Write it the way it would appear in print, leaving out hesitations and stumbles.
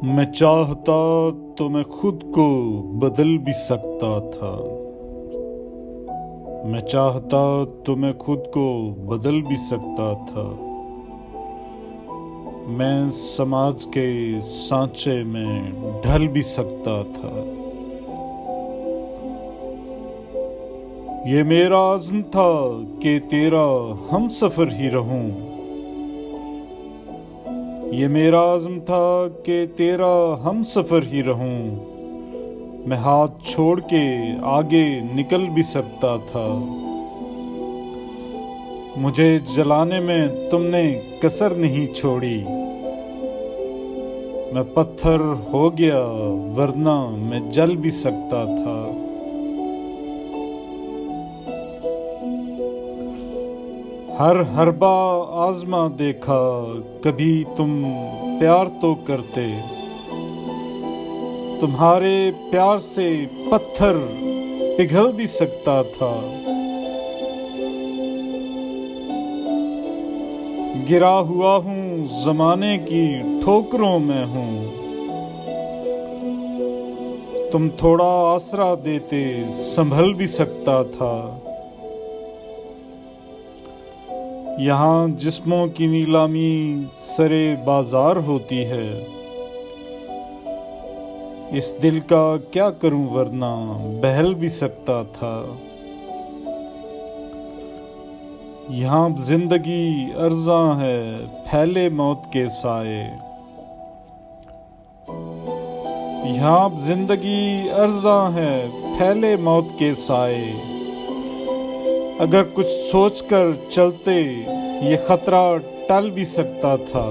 मैं चाहता तो मैं खुद को बदल भी सकता था। मैं चाहता तो मैं खुद को बदल भी सकता था। मैं समाज के सांचे में ढल भी सकता था। ये मेरा आज़्म था कि तेरा हम सफ़र ही रहूं। ये मेरा आज़्म था कि तेरा हम सफ़र ही रहूं। मैं हाथ छोड़ के आगे निकल भी सकता था। मुझे जलाने में तुमने कसर नहीं छोड़ी। मैं पत्थर हो गया वरना मैं जल भी सकता था। हर हरबा आजमा देखा, कभी तुम प्यार तो करते। तुम्हारे प्यार से पत्थर पिघल भी सकता था। गिरा हुआ हूँ जमाने की ठोकरों में हूँ। तुम थोड़ा आसरा देते संभल भी सकता था। यहाँ जिस्मों की नीलामी सरे बाजार होती है। इस दिल का क्या करूं वरना बहल भी सकता था। यहाँ जिंदगी अर्ज़ां है फैले मौत के साए। यहाँ जिंदगी अर्ज़ां है फैले मौत के साए। अगर कुछ सोचकर चलते ये खतरा टल भी सकता था।